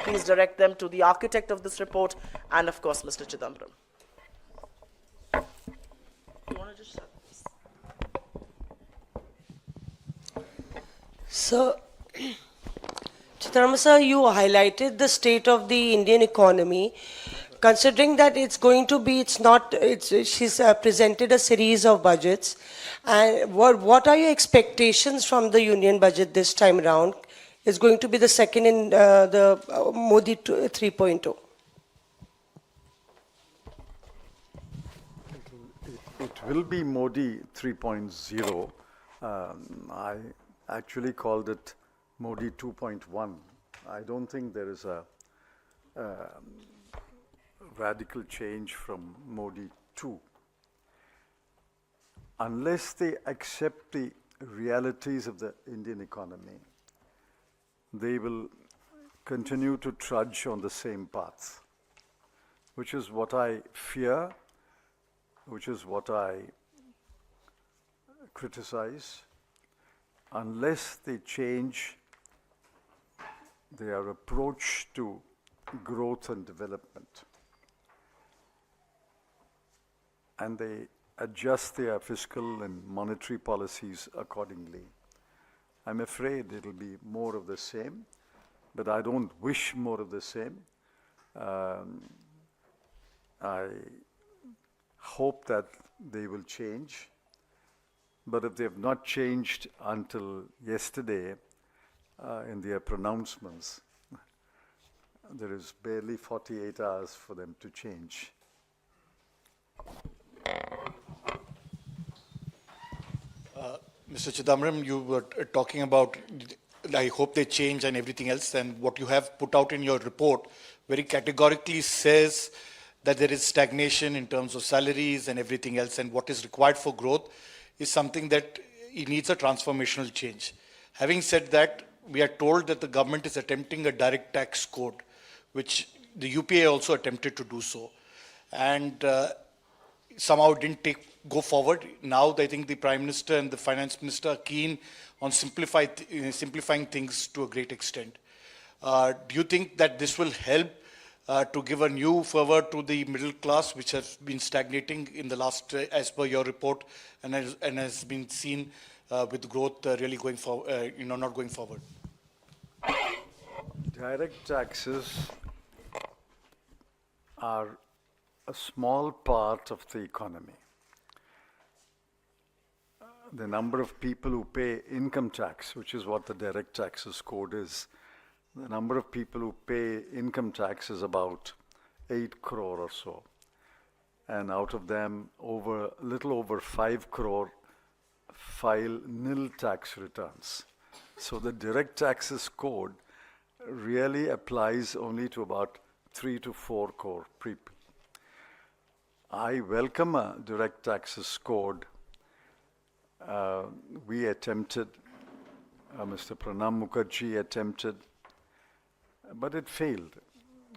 please direct them to the architect of this report and, of course, Mr. Chidambaram. You want to just start, please? So, Chidambaram sir, you highlighted the state of the Indian economy. Considering that it's going to be, she's presented a series of budgets. And what are your expectations from the union budget this time around? It's going to be the second in the Modi 3.0. It will be Modi 3.0. I actually called it Modi 2.1. I don't think there is a radical change from Modi 2. Unless they accept the realities of the Indian economy, they will continue to trudge on the same path, which is what I fear, which is what I criticize. Unless they change their approach to growth and development, and they adjust their fiscal and monetary policies accordingly, I'm afraid it'll be more of the same, but I don't wish more of the same. I hope that they will change, but if they have not changed until yesterday in their pronouncements, there is barely 48 hours for them to change. Mr. Chidambaram, you were talking about, I hope they change and everything else, and what you have put out in your report very categorically says that there is stagnation in terms of salaries and everything else, and what is required for growth is something that it needs a transformational change. Having said that, we are told that the government is attempting a direct tax code, which the UPA also attempted to do so, and somehow didn't go forward. Now I think the Prime Minister and the Finance Minister are keen on simplifying things to a great extent. Do you think that this will help to give a new fervor to the middle class, which has been stagnating in the last, as per your report, and has been seen with growth really going forward, not going forward? Direct taxes are a small part of the economy. The number of people who pay income tax, which is what the direct taxes code is, the number of people who pay income tax is about 8 crore or so. And out of them, little over 5 crore file nil tax returns. So the direct taxes code really applies only to about 3 to 4 crore people. I welcome a direct taxes code. We attempted, Mr. Pranab Mukherjee attempted, but it failed.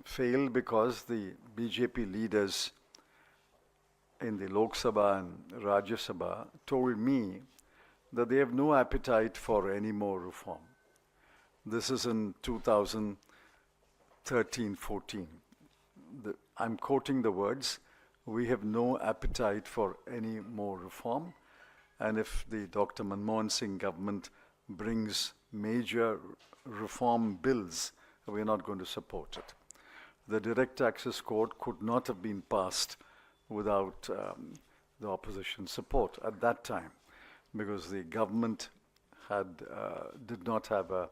Failed because the BJP leaders in the Lok Sabha and Rajya Sabha told me that they have no appetite for any more reform. This is in 2013-14. I'm quoting the words, "We have no appetite for any more reform, and if the Dr. Manmohan Singh government brings major reform bills, we're not going to support it." The direct taxes code could not have been passed without the opposition support at that time, because the government did not have an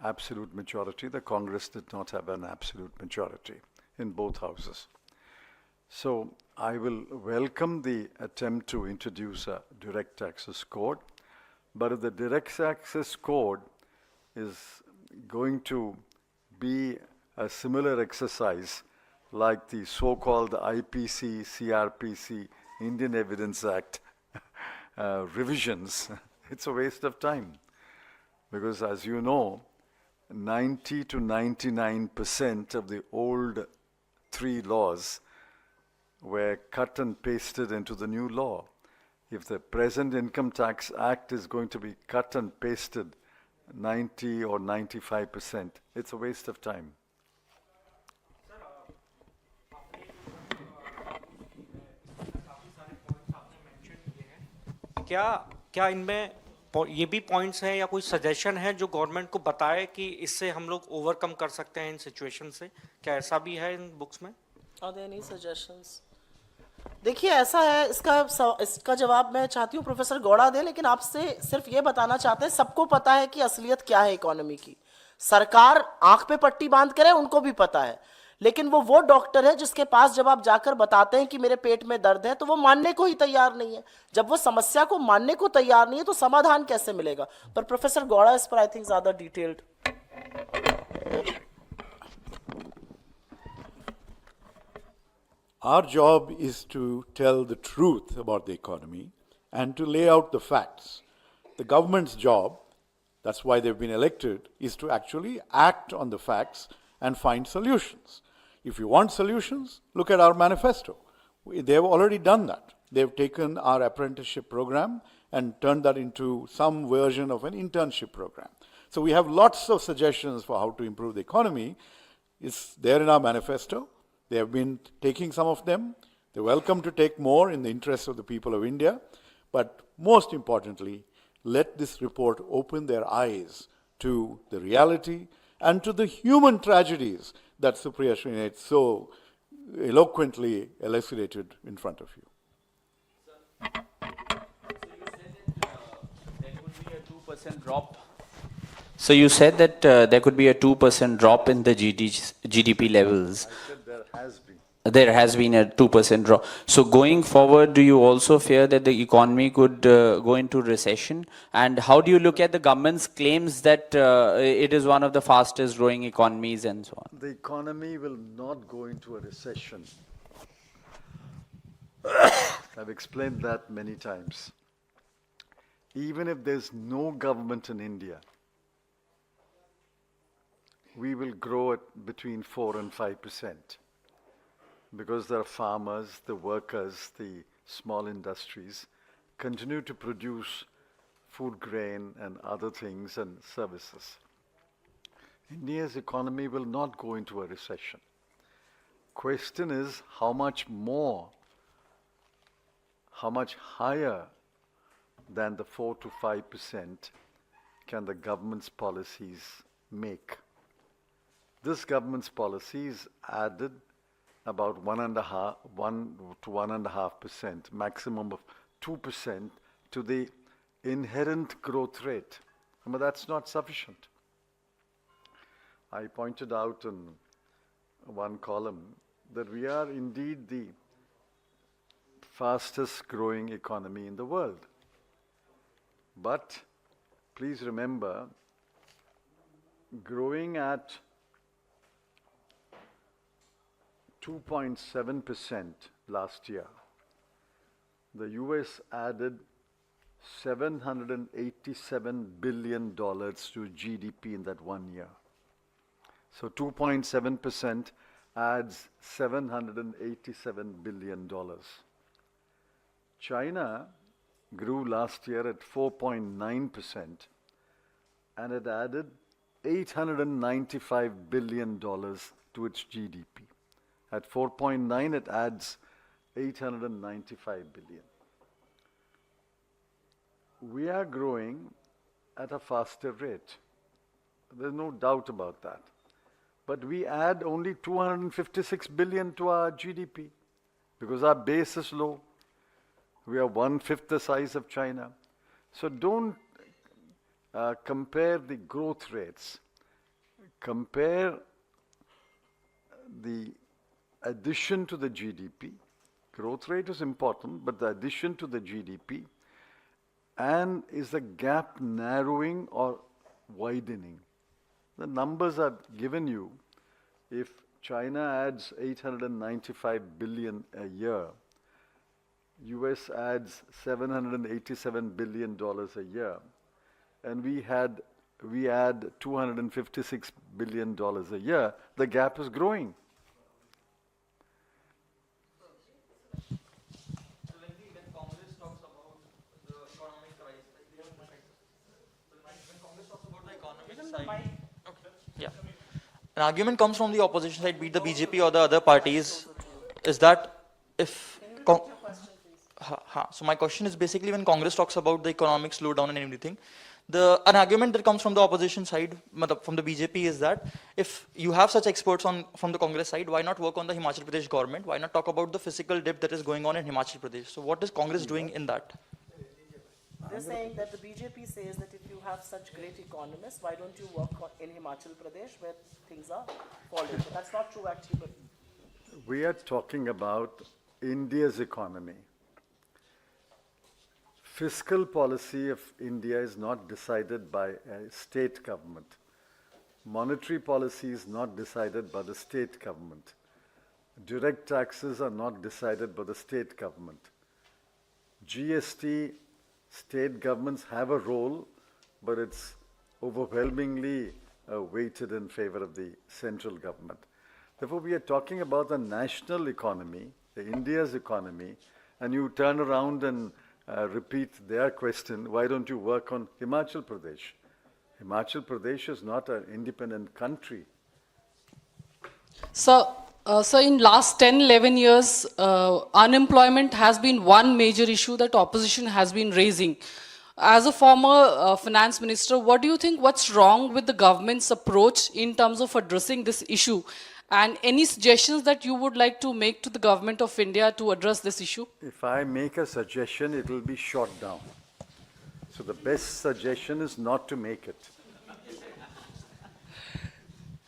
absolute majority. The Congress did not have an absolute majority in both houses. So I will welcome the attempt to introduce a direct taxes code, but if the direct taxes code is going to be a similar exercise like the so-called IPC, CRPC, Indian Evidence Act revisions, it's a waste of time. Because as you know, 90 to 99% of the old 3 laws were cut and pasted into the new law. If the present Income Tax Act is going to be cut and pasted 90 or 95%, it's a waste of time. क्या इनमें ये भी points हैं या कोई suggestion है जो government को बताए कि इससे हम लोग ओवरकम कर सकते हैं इन सिचुएशन से? क्या ऐसा भी है इन बुक्स में? Are there any suggestions? देखिए ऐसा है, इसका जवाब मैं चाहती हूँ प्रोफेसर गौड़ा दे, लेकिन आपसे सिर्फ ये बताना चाहते हैं, सबको पता है कि असलियत क्या है इकोनॉमी की। सरकार आंख पे पट्टी बांध करे, उनको भी पता है, लेकिन वो डॉक्टर है जिसके पास जब आप जाकर बताते हैं कि मेरे पेट में दर्द है, तो वो मानने को ही तैयार नहीं है। जब वो समस्या को मानने को तैयार नहीं है तो समाधान कैसे मिलेगा? पर प्रोफेसर गौड़ा इस पर आई थिंक ज्यादा detailed. Our job is to tell the truth about the economy and to lay out the facts. The government's job, that's why they've been elected, is to actually act on the facts and find solutions. If you want solutions, look at our manifesto. They've already done that. They've taken our apprenticeship program and turned that into some version of an internship program. So we have lots of suggestions for how to improve the economy. It's there in our manifesto. They have been taking some of them. They're welcome to take more in the interest of the people of India. But most importantly, let this report open their eyes to the reality and to the human tragedies that Supriya Srinath so eloquently elucidated in front of you. So you said that there could be a 2% drop in the GDP levels. I said there has been. There has been a 2% drop. So going forward, do you also fear that the economy could go into recession? And how do you look at the government's claims that it is one of the fastest growing economies and so on? The economy will not go into a recession. I've explained that many times. Even if there's no government in India, we will grow at between 4 and 5%. Because there are farmers, the workers, the small industries continue to produce food grain and other things and services. India's economy will not go into a recession. Question is how much more, how much higher than the 4 to 5% can the government's policies make. This government's policies added about 1 to 1.5%, maximum of 2% to the inherent growth rate. But that's not sufficient. I pointed out in one column that we are indeed the fastest growing economy in the world. But please remember, growing at 2.7% last year, the US added $787 billion to GDP in that 1 year. So 2.7% adds $787 billion. China grew last year at 4.9% and it added $895 billion to its GDP. At 4.9, it adds 895 billion. We are growing at a faster rate. There's no doubt about that. But we add only 256 billion to our GDP because our base is low. We are 1/5 the size of China. So don't compare the growth rates. Compare the addition to the GDP. Growth rate is important, but the addition to the GDP, and is the gap narrowing or widening? The numbers are given you. If China adds 895 billion a year, US adds $787 billion a year, and we add $256 billion a year, the gap is growing. An argument comes from the opposition side, be it the BJP or the other parties, is that if So my question is basically when Congress talks about the economic slowdown and everything, an argument that comes from the opposition side, from the BJP, is that if you have such experts from the Congress side, why not work on the Himachal Pradesh government? Why not talk about the physical dip that is going on in Himachal Pradesh? So what is Congress doing in that? They're saying that the BJP says that if you have such great economists, why don't you work in Himachal Pradesh where things are falling? But that's not true actually. But We are talking about India's economy. Fiscal policy of India is not decided by a state government. Monetary policy is not decided by the state government. Direct taxes are not decided by the state government. GST, state governments have a role, but it's overwhelmingly weighted in favor of the central government. Therefore, we are talking about the national economy, the India's economy, and you turn around and repeat their question, why don't you work on Himachal Pradesh? Himachal Pradesh is not an independent country. So, in last 10, 11 years, unemployment has been one major issue that opposition has been raising. As a former finance minister, what do you think, what's wrong with the government's approach in terms of addressing this issue? And any suggestions that you would like to make to the government of India to address this issue? If I make a suggestion, it will be shot down. So the best suggestion is not to make it.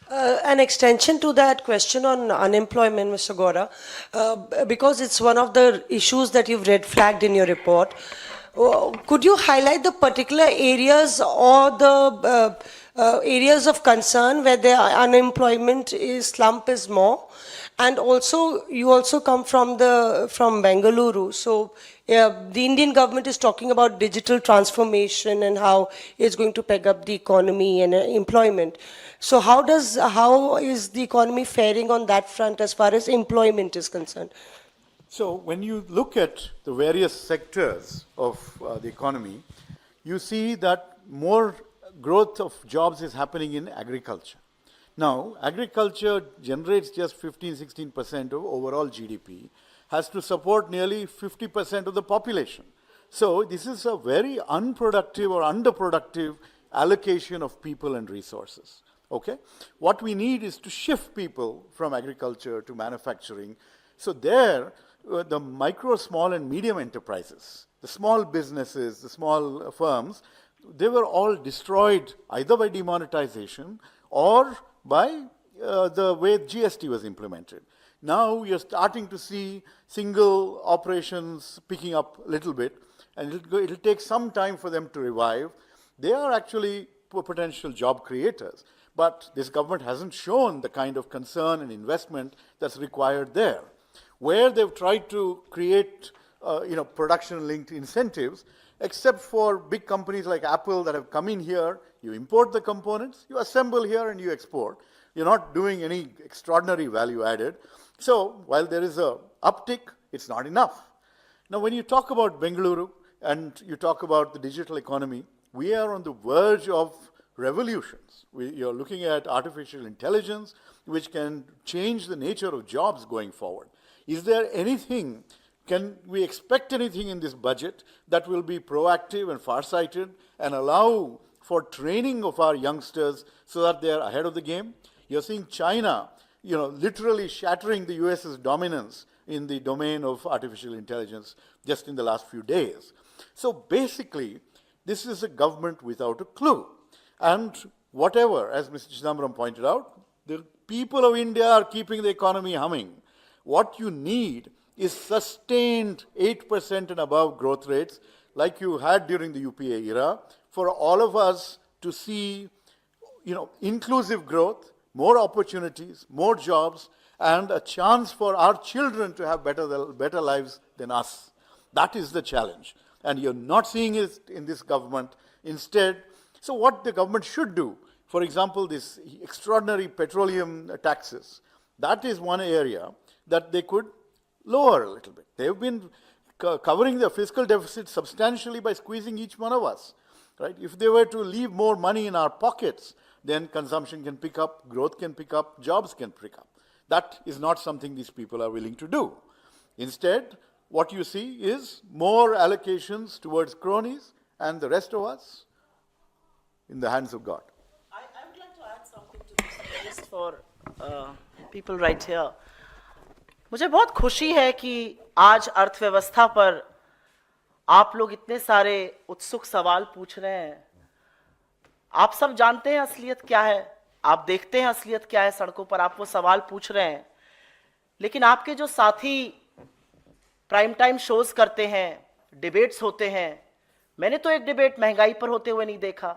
An extension to that question on unemployment, Mr. Gowda, because it's one of the issues that you've red flagged in your report. Could you highlight the particular areas or the areas of concern where the unemployment slump is more? And also, you also come from Bengaluru, so the Indian government is talking about digital transformation and how it's going to peg up the economy and employment. So how is the economy faring on that front as far as employment is concerned? So when you look at the various sectors of the economy, you see that more growth of jobs is happening in agriculture. Now, agriculture generates just 15-16% of overall GDP, has to support nearly 50% of the population. So this is a very unproductive or underproductive allocation of people and resources. Okay? What we need is to shift people from agriculture to manufacturing. So there, the micro, small and medium enterprises, the small businesses, the small firms, they were all destroyed either by demonetization or by the way GST was implemented. Now you're starting to see single operations picking up a little bit, and it'll take some time for them to revive. They are actually potential job creators, but this government hasn't shown the kind of concern and investment that's required there. Where they've tried to create production-linked incentives, except for big companies like Apple that have come in here, you import the components, you assemble here and you export. You're not doing any extraordinary value added. So while there is an uptick, it's not enough. Now when you talk about Bengaluru and you talk about the digital economy, we are on the verge of revolutions. You're looking at artificial intelligence, which can change the nature of jobs going forward. Is there anything, can we expect anything in this budget that will be proactive and farsighted and allow for training of our youngsters so that they are ahead of the game? You're seeing China, literally shattering the US's dominance in the domain of artificial intelligence just in the last few days. So basically, this is a government without a clue. And whatever, as Mr. Chidambaram pointed out, the people of India are keeping the economy humming. What you need is sustained 8% and above growth rates like you had during the UPA era for all of us to see, inclusive growth, more opportunities, more jobs, and a chance for our children to have better lives than us. That is the challenge. And you're not seeing it in this government. Instead, so what the government should do, for example, this extraordinary petroleum taxes, that is one area that they could lower a little bit. They've been covering the fiscal deficit substantially by squeezing each one of us. Right? If they were to leave more money in our pockets, then consumption can pick up, growth can pick up, jobs can pick up. That is not something these people are willing to do. Instead, what you see is more allocations towards cronies and the rest of us in the hands of God. I would like to add something to this, just for people right here. मुझे बहुत खुशी है कि आज अर्थव्यवस्था पर आप लोग इतने सारे उत्सुक सवाल पूछ रहे हैं. आप सब जानते हैं असलियत क्या है, आप देखते हैं असलियत क्या है सड़कों पर, आप वो सवाल पूछ रहे हैं. लेकिन आपके जो साथी प्राइम टाइम शोज करते हैं, डिबेट्स होते हैं, मैंने तो एक डिबेट महंगाई पर होते हुए नहीं देखा.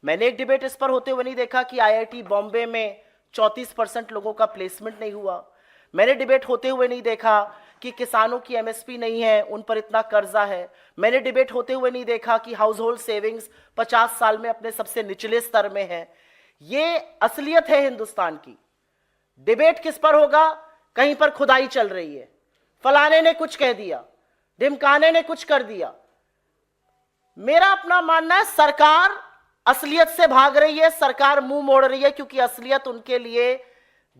मैंने एक डिबेट इस पर होते हुए नहीं देखा कि आईआईटी बॉम्बे में 34% लोगों का प्लेसमेंट नहीं हुआ. मैंने डिबेट होते हुए नहीं देखा कि किसानों की एमएसपी नहीं है, उन पर इतना कर्जा है. मैंने डिबेट होते हुए नहीं देखा कि हाउस होल्ड सेविंग्स 50 साल में अपने सबसे निचले स्तर में है. ये असलियत है हिंदुस्तान की. डिबेट किस पर होगा? कहीं पर खुदाई चल रही है, फलाने ने कुछ कह दिया, ढिमकाने ने कुछ कर दिया. मेरा अपना मानना है सरकार असलियत से भाग रही है, सरकार मुंह मोड़ रही है, क्योंकि असलियत उनके लिए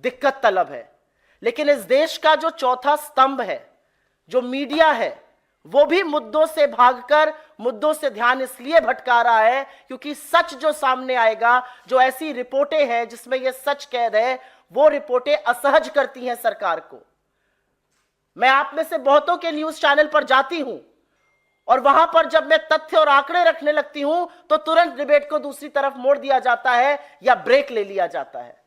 दिक्कत तलब है. लेकिन इस देश का जो चौथा स्तंभ है, जो मीडिया है, वो भी मुद्दों से भागकर मुद्दों से ध्यान इसलिए भटका रहा है क्योंकि सच जो सामने आएगा, जो ऐसी रिपोर्टें हैं जिसमें यह सच कैद है, वो रिपोर्टें असहज करती हैं सरकार को. मैं आप में से बहुतों के न्यूज चैनल पर जाती हूं और वहां पर जब मैं तथ्य और आंकड़े रखने लगती हूं तो तुरंत डिबेट को दूसरी तरफ मोड़ दिया जाता है या ब्रेक ले लिया जाता है.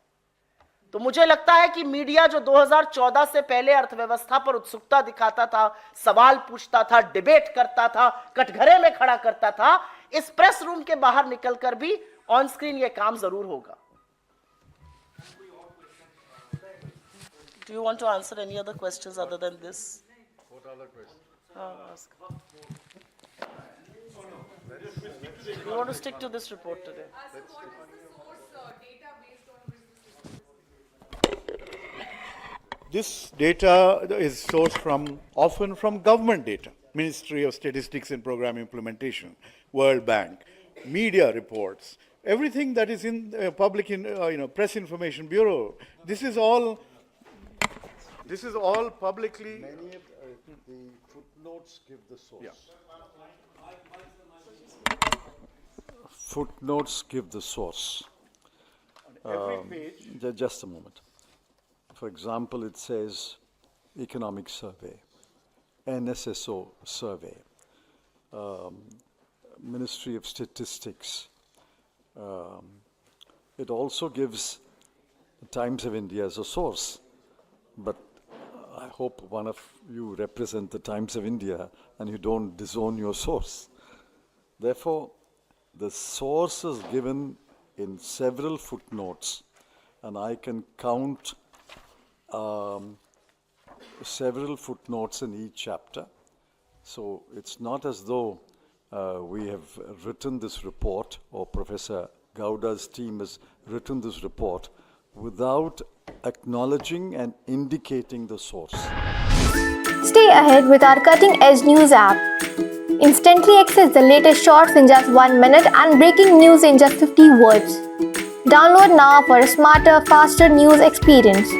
तो मुझे लगता है कि मीडिया जो 2014 से पहले अर्थव्यवस्था पर उत्सुकता दिखाता था, सवाल पूछता था, डिबेट करता था, कटघरे में खड़ा करता था, इस प्रेस रूम के बाहर निकलकर भी ऑन स्क्रीन यह काम जरूर होगा. Do you want to answer any other questions other than this? What other questions? Ask. We want to stick to this report today. This data is sourced often from government data, Ministry of Statistics and Program Implementation, World Bank, media reports, everything that is in public Press Information Bureau. This is all publicly. Many of the footnotes give the source. Yeah. Footnotes give the source. Every page. Just a moment. For example, it says Economic Survey, NSSO Survey, Ministry of Statistics. It also gives the Times of India as a source, but I hope one of you represent the Times of India and you don't disown your source. Therefore, the source is given in several footnotes, and I can count several footnotes in each chapter. So it's not as though we have written this report, or Professor Gowda's team has written this report without acknowledging and indicating the source. Stay ahead with our cutting-edge news app. Instantly access the latest shorts in just 1 minute and breaking news in just 50 words. Download now for a smarter, faster news experience.